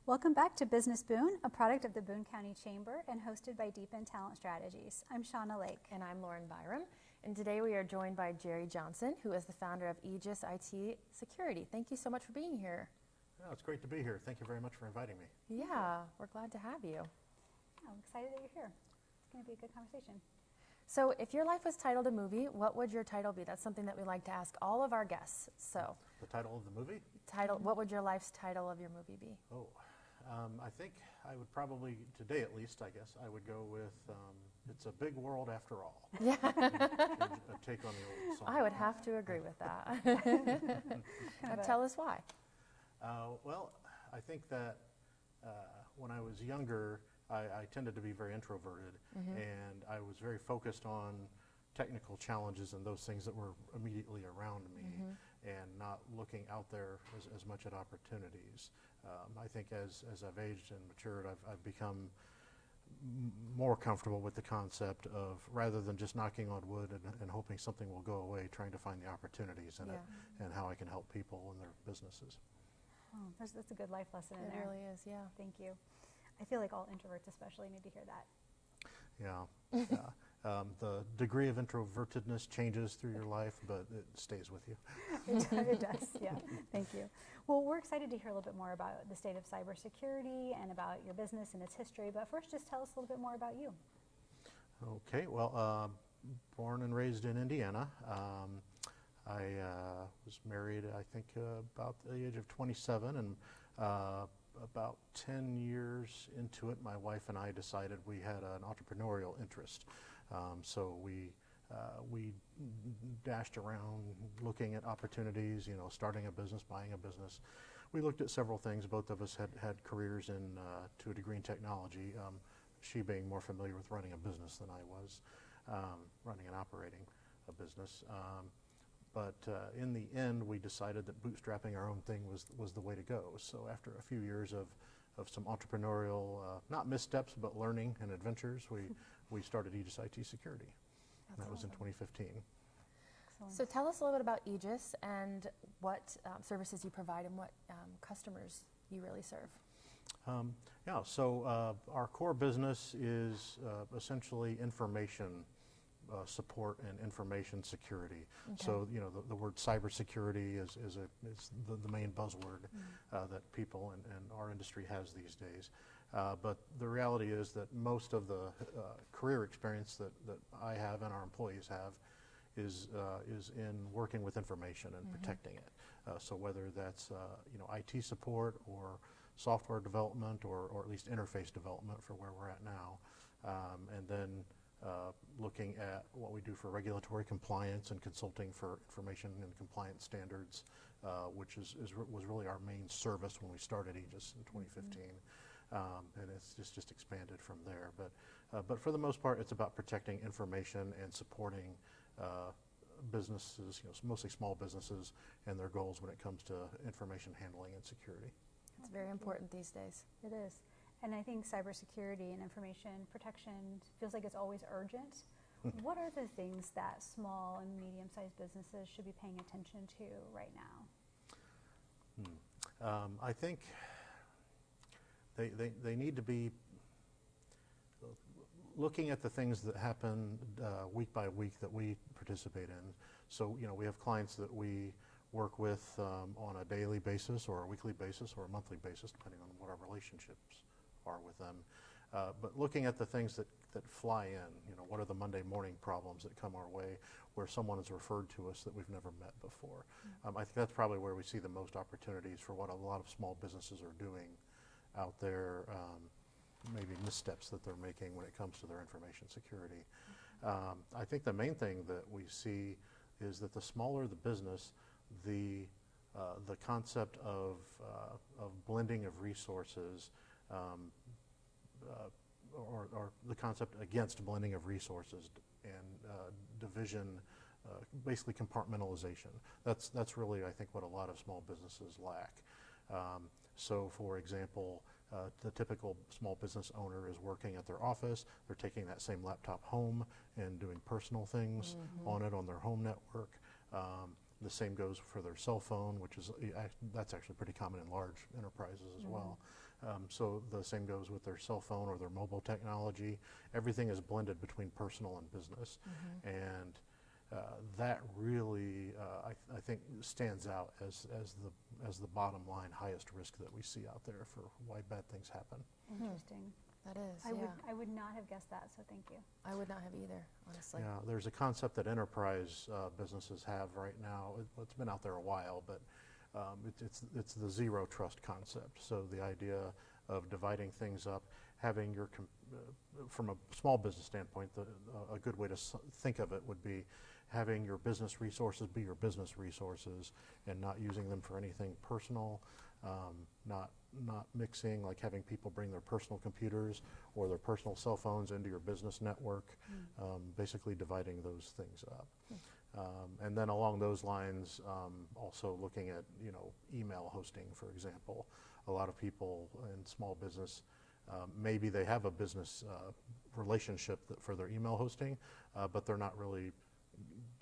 Welcome back to Business Boone, a product of the Boone County Chamber and hosted by Deepen Talent Strategies. I'm Shauna Lake. And I'm Lauren Byram. And today we are joined by Jerry Johnson, who is the founder of Egis IT Security. Thank you so much for being here. Oh, it's great to be here. Thank you very much for inviting me. Yeah, we're glad to have you. I'm excited that you're here. It's going to be a good conversation. So if your life was titled a movie, what would your title be? That's something that we like to ask all of our guests. So the title of the movie? What would your life's title of your movie be? Oh, I think I would probably, today at least, I guess, I would go with It's a Big World After All. Yeah. A take on the old song. I would have to agree with that. Now tell us why. Well, I think that when I was younger, I tended to be very introverted, and I was very focused on technical challenges and those things that were immediately around me, and not looking out there as much at opportunities. I think as I've aged and matured, I've become more comfortable with the concept of, rather than just knocking on wood and hoping something will go away, trying to find the opportunities in it and how I can help people in their businesses. Oh, that's a good life lesson in there. It really is, yeah. Thank you. I feel like all introverts especially need to hear that. Yeah. The degree of introvertedness changes through your life, but it stays with you. It does, yeah. Thank you. Well, we're excited to hear a little bit more about the state of cybersecurity and about your business and its history, but first just tell us a little bit more about you. Okay, well, born and raised in Indiana. I was married, I think, about the age of 27, and about 10 years into it, my wife and I decided we had an entrepreneurial interest. So we dashed around looking at opportunities, starting a business, buying a business. We looked at several things. Both of us had careers to a degree in technology, she being more familiar with running a business than I was, running and operating a business. But in the end, we decided that bootstrapping our own thing was the way to go. So after a few years of some entrepreneurial, not missteps, but learning and adventures, we started Egis IT Security. And that was in 2015. Excellent. So tell us a little bit about Egis and what services you provide and what customers you really serve. Yeah, so our core business is essentially information support and information security. Okay. So the word cybersecurity is the main buzzword that people and our industry has these days. But the reality is that most of the career experience that I have and our employees have is in working with information and protecting it. So whether that's IT support or software development or at least interface development for where we're at now, and then looking at what we do for regulatory compliance and consulting for information and compliance standards, which was really our main service when we started Egis in 2015, and it's just expanded from there. But for the most part, it's about protecting information and supporting businesses, mostly small businesses, and their goals when it comes to information handling and security. It's very important these days. It is. And I think cybersecurity and information protection feels like it's always urgent. What are the things that small and medium-sized businesses should be paying attention to right now? I think they need to be looking at the things that happen week by week that we participate in. So, we have clients that we work with on a daily basis or a weekly basis or a monthly basis, depending on what our relationships are with them. But looking at the things that fly in, what are the Monday morning problems that come our way where someone has referred to us that we've never met before. I think that's probably where we see the most opportunities for what a lot of small businesses are doing out there, maybe missteps that they're making when it comes to their information security. I think the main thing that we see is that the smaller the business, the concept of blending of resources, or the concept against blending of resources and division, basically compartmentalization. That's really, I think, what a lot of small businesses lack. So, for example, the typical small business owner is working at their office. They're taking that same laptop home and doing personal things on it on their home network. The same goes for their cell phone, which is that's actually pretty common in large enterprises as well. So the same goes with their cell phone or their mobile technology. Everything is blended between personal and business. And that really, I think, stands out as the bottom line highest risk that we see out there for why bad things happen. Interesting. That is, I would not have guessed that, so thank you. I would not have either, honestly. Yeah, there's a concept that enterprise businesses have right now. It's been out there a while, but it's the zero trust concept. So the idea of dividing things up, having your, from a small business standpoint, a good way to think of it would be having your business resources be your business resources and not using them for anything personal, not mixing, like having people bring their personal computers or their personal cell phones into your business network, basically dividing those things up. And then along those lines, also looking at, email hosting, for example. A lot of people in small business, maybe they have a business relationship for their email hosting, but they're not really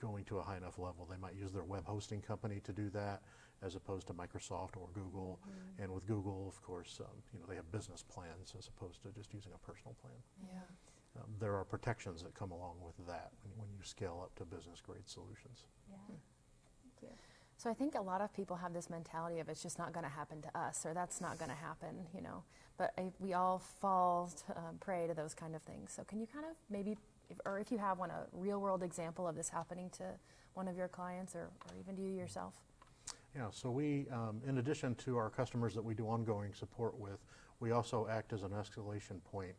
going to a high enough level. They might use their web hosting company to do that, as opposed to Microsoft or Google. And with Google, of course, they have business plans as opposed to just using a personal plan. Yeah. There are protections that come along with that when you scale up to business-grade solutions. Yeah. Thank you. So I think a lot of people have this mentality of it's just not going to happen to us, or that's not going to happen, But we all fall prey to those kind of things. So can you kind of maybe, if you have a real-world example of this happening to one of your clients or even to you yourself? Yeah, so we, in addition to our customers that we do ongoing support with, we also act as an escalation point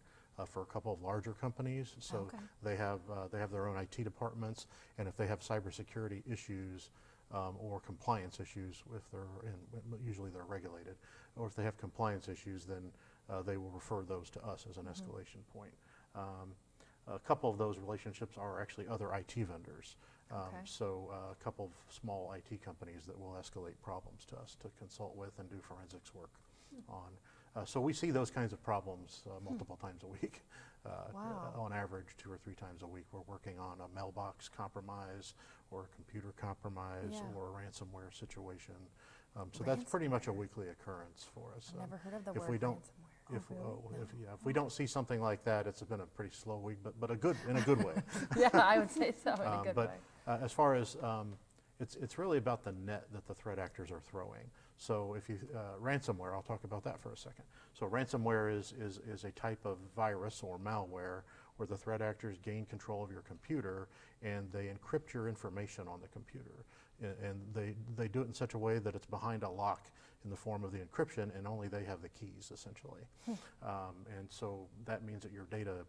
for a couple of larger companies. So they have their own IT departments, and if they have cybersecurity issues or compliance issues, usually they're regulated, or if they have compliance issues, then they will refer those to us as an escalation point. A couple of those relationships are actually other IT vendors. So a couple of small IT companies that will escalate problems to us to consult with and do forensics work on. So we see those kinds of problems multiple times a week. On average, 2 or 3 times a week, we're working on a mailbox compromise or a computer compromise or a ransomware situation. So that's pretty much a weekly occurrence for us. I've never heard of the if word we don't, ransomware. If we don't see something like that, it's been a pretty slow week, but in a good way. Yeah, I would say so, in a good way. As far as it's really about the net that the threat actors are throwing. So if you ransomware, I'll talk about that for a second. So ransomware is a type of virus or malware where the threat actors gain control of your computer and they encrypt your information on the computer. And they do it in such a way that it's behind a lock in the form of the encryption, and only they have the keys, essentially. And so that means that your data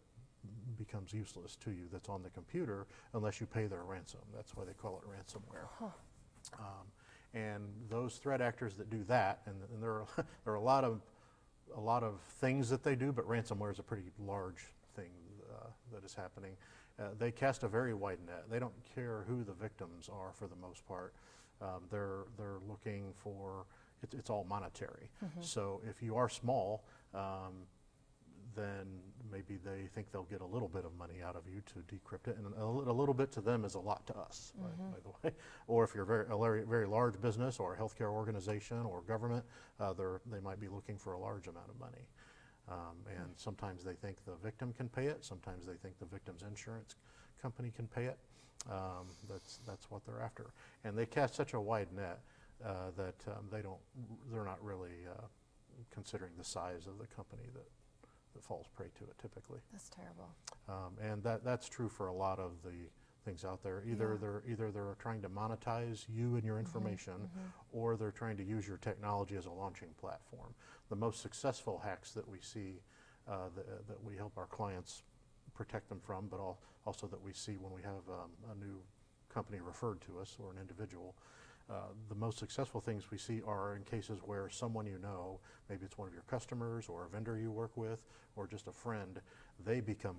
becomes useless to you that's on the computer unless you pay their ransom. That's why they call it ransomware. And those threat actors that do that, and there are a lot of things that they do, but ransomware is a pretty large thing that is happening. They cast a very wide net. They don't care who the victims are for the most part. They're looking for, it's all monetary. So if you are small, then maybe they think they'll get a little bit of money out of you to decrypt it, and a little bit to them is a lot to us, by the way. Or if you're a very large business or a healthcare organization or government, they might be looking for a large amount of money. And sometimes they think the victim can pay it. Sometimes they think the victim's insurance company can pay it. That's what they're after. And they cast such a wide net that they're not really considering the size of the company that falls prey to it typically. That's terrible. And that's true for a lot of the things out there. Either they're trying to monetize you and your information, or they're trying to use your technology as a launching platform. The most successful hacks that we see that we help our clients protect them from, but also that we see when we have a new company referred to us or an individual. The most successful things we see are in cases where someone maybe it's one of your customers or a vendor you work with or just a friend, they become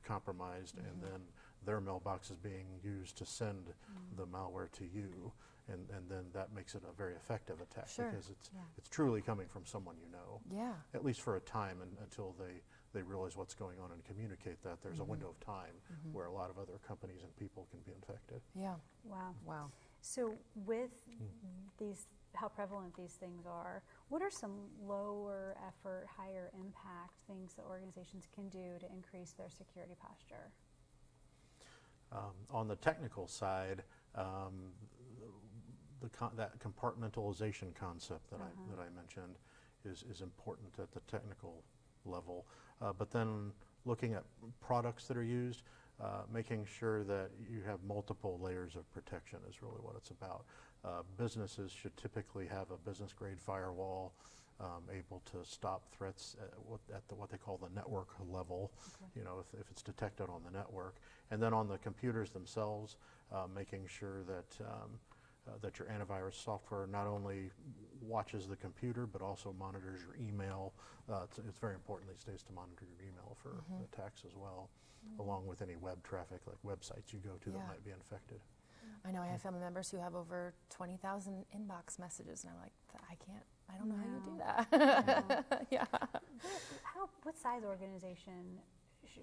compromised, and then their mailbox is being used to send the malware to you, and then that makes it a very effective attack because it's truly coming from someone you know. Yeah. At least for a time until they realize what's going on and communicate that. There's a window of time where a lot of other companies and people can be infected. Yeah. Wow. Wow. So with these, how prevalent these things are, what are some lower effort, higher impact things that organizations can do to increase their security posture? On the technical side, that compartmentalization concept that I mentioned is important at the technical level. But then looking at products that are used, making sure that you have multiple layers of protection is really what it's about. Businesses should typically have a business grade firewall able to stop threats at what they call the network level, if it's detected on the network. And then on the computers themselves, making sure that your antivirus software not only watches the computer but also monitors your email. It's very important these days to monitor your email for attacks as well, along with any web traffic, like websites you go to that might be infected. I know I have family members who have over 20,000 inbox messages, and I'm like, I don't know how you do that. Yeah. What size organization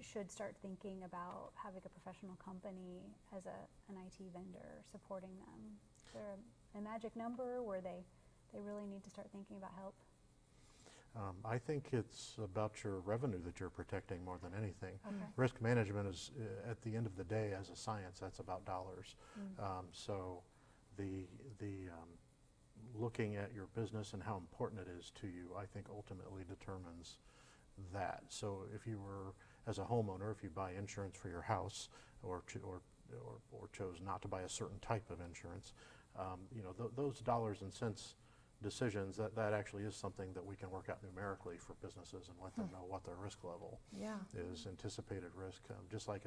should start thinking about having a professional company as an IT vendor supporting them? Is there a magic number where they really need to start thinking about help? I think it's about your revenue that you're protecting more than anything. Okay. Risk management is, at the end of the day, as a science, that's about dollars. So the looking at your business and how important it is to you, I think ultimately determines that. So if you were, as a homeowner, if you buy insurance for your house or chose not to buy a certain type of insurance, those dollars and cents decisions, that actually is something that we can work out numerically for businesses and let them know what their risk level is, anticipated risk. Just like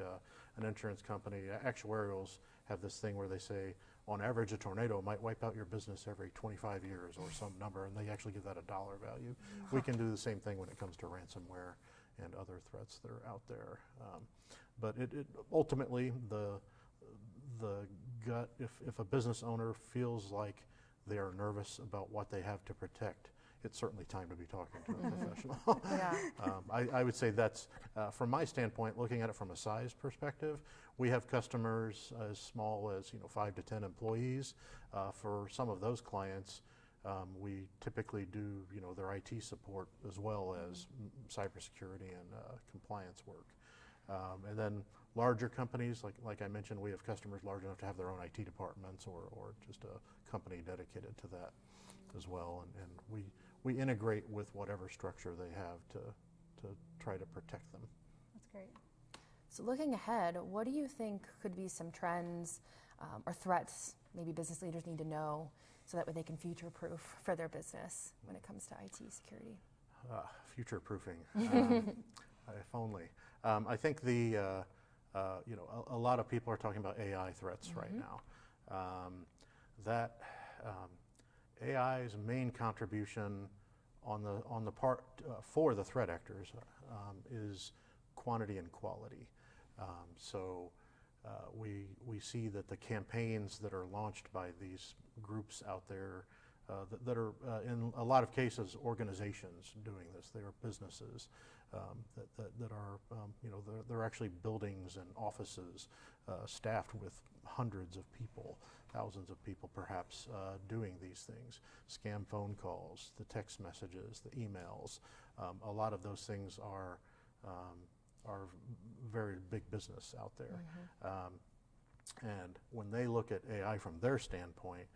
an insurance company, actuarials have this thing where they say, on average, a tornado might wipe out your business every 25 years or some number, and they actually give that a dollar value. We can do the same thing when it comes to ransomware and other threats that are out there. But it ultimately, the gut, if a business owner feels like they are nervous about what they have to protect, it's certainly time to be talking to a professional. I would say that's, from my standpoint, looking at it from a size perspective, we have customers as small as 5 to 10 employees. For some of those clients, we typically do their IT support as well as cybersecurity and compliance work. And then larger companies, like I mentioned, we have customers large enough to have their own IT departments or just a company dedicated to that as well. And we integrate with whatever structure they have to try to protect them. That's great. So looking ahead, what do you think could be some trends or threats maybe business leaders need to know so that way they can future-proof for their business when it comes to IT security? Future-proofing, if only. I think a lot of people are talking about AI threats right now. AI's main contribution on the part for the threat actors is quantity and quality. So we see that the campaigns that are launched by these groups out there that are in a lot of cases organizations doing this. They are businesses that are they're actually buildings and offices staffed with hundreds of people, thousands of people perhaps doing these things. Scam phone calls, the text messages, the emails. A lot of those things are very big business out there. And when they look at AI from their standpoint,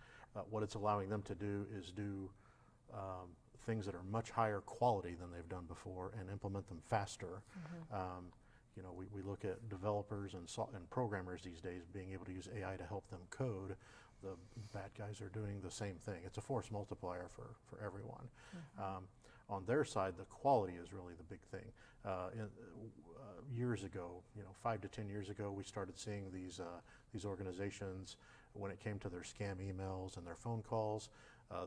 what it's allowing them to do is do things that are much higher quality than they've done before and implement them faster. We look at developers and programmers these days being able to use AI to help them code. The bad guys are doing the same thing. It's a force multiplier for everyone. On their side, the quality is really the big thing. Years ago, 5 to 10 years ago, we started seeing these organizations, when it came to their scam emails and their phone calls,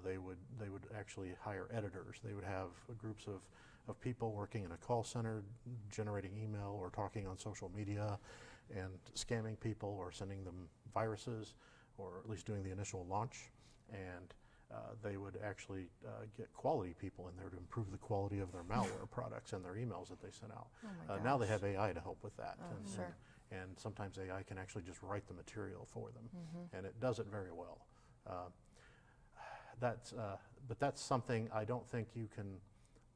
they would actually hire editors. They would have groups of people working in a call center, generating email or talking on social media and scamming people or sending them viruses, or at least doing the initial launch. And they would actually get quality people in there to improve the quality of their malware products and their emails that they sent out. Now they have AI to help with that. and sometimes AI can actually just write the material for them, and it does it very well. But that's something I don't think you can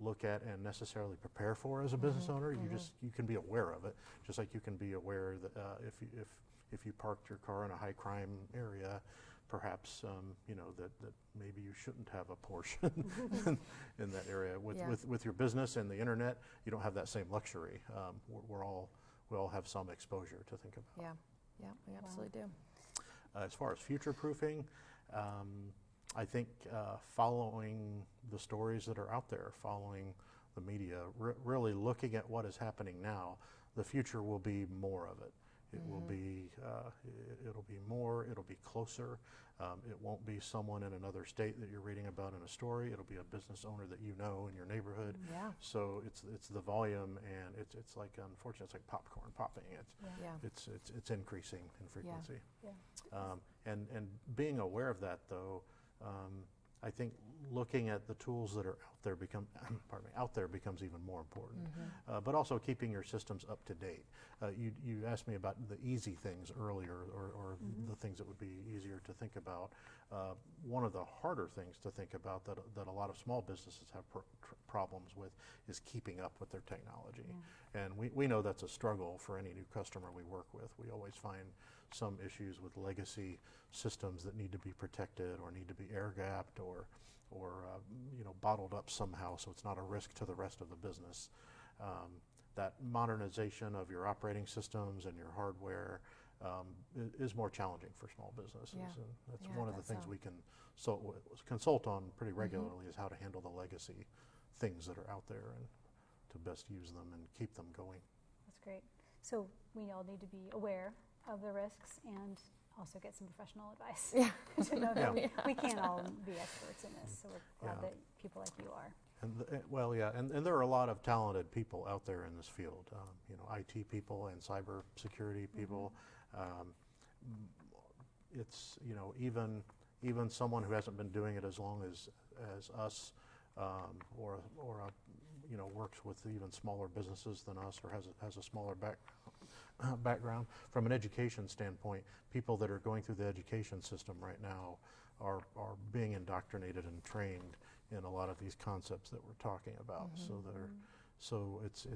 look at and necessarily prepare for as a business owner. You can be aware of it, just like you can be aware that if you parked your car in a high crime area, perhaps that maybe you shouldn't have a portion in that area. With your business and the internet, you don't have that same luxury. We all have some exposure to think about. Yeah, we absolutely do. As far as future proofing, I think following the stories that are out there, following the media, really looking at what is happening now, the future will be more of it. It will be, it'll be more, it'll be closer. It won't be someone in another state that you're reading about in a story. It'll be a business owner that you know in your neighborhood. Yeah. So it's the volume, and it's like, unfortunately, it's like popcorn popping. It's increasing in frequency. And being aware of that, though, I think looking at the tools that are out there becomes even more important. But also keeping your systems up to date. You asked me about the easy things earlier, or the things that would be easier to think about. One of the harder things to think about that a lot of small businesses have problems with is keeping up with their technology. And we know that's a struggle for any new customer we work with. We always find some issues with legacy systems that need to be protected or need to be air gapped or bottled up somehow so it's not a risk to the rest of the business. That modernization of your operating systems and your hardware is more challenging for small businesses. And that's one of the things we can consult on pretty regularly is how to handle the legacy things that are out there and to best use them and keep them going. That's great. So we all need to be aware of the risks and also get some professional advice to know that we can't all be experts in this. So we're glad that people like you are. And there are a lot of talented people out there in this field. IT people and cyber security people. It's even someone who hasn't been doing it as long as us, or works with even smaller businesses than us, or has a smaller background. From an education standpoint, people that are going through the education system right now are being indoctrinated and trained in a lot of these concepts that we're talking about. So it's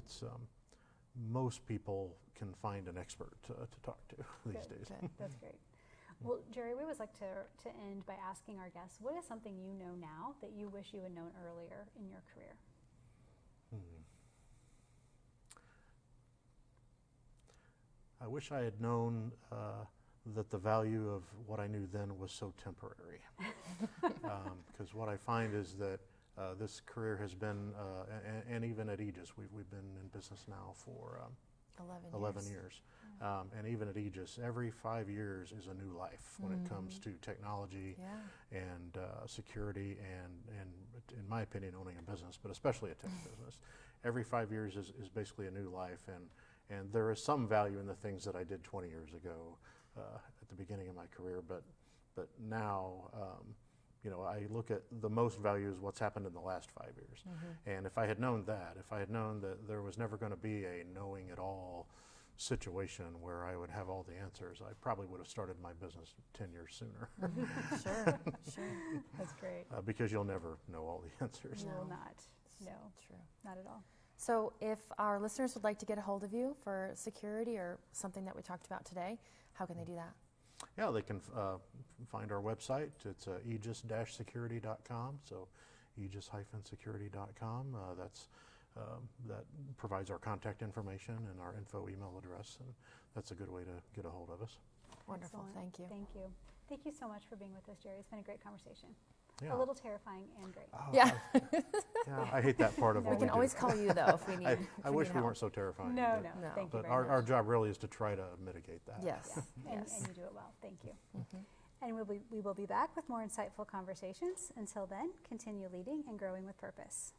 most people can find an expert to talk to these days. Good. That's great. Well, Jerry, we always like to end by asking our guests, what is something you know now that you wish you had known earlier in your career? I wish I had known that the value of what I knew then was so temporary. Because what I find is that this career has been, and even at Egis, we've been in business now for 11 years. And even at Egis, every 5 years is a new life when it comes to technology and security and, in my opinion, owning a business, but especially a tech business. Every 5 years is basically a new life, and there is some value in the things that I did 20 years ago at the beginning of my career, but now I look at the most value is what's happened in the last 5 years. And if I had known that, if I had known that there was never going to be a knowing it all situation where I would have all the answers, I probably would have started my business 10 years sooner. Sure. That's great. Because you'll never know all the answers. You will not. No, true. not at all. So if our listeners would like to get a hold of you for security or something that we talked about today, how can they do that? Yeah, they can find our website. It's aegis-security.com, so aegis-security.com. That provides our contact information and our info email address, and that's a good way to get a hold of us. Wonderful. Excellent. Thank you. Thank you. Thank you so much for being with us, Jerry. It's been a great conversation. Yeah. A little terrifying and great. Yeah. I hate that part of what We can always call you, though, if we need I wish we help. weren't so terrifying. No. No. Thank you But very much. our job really is to try to mitigate that. Yes. And Yes. you do it well. Thank you. And we will be back with more insightful conversations. Until then, continue leading and growing with purpose.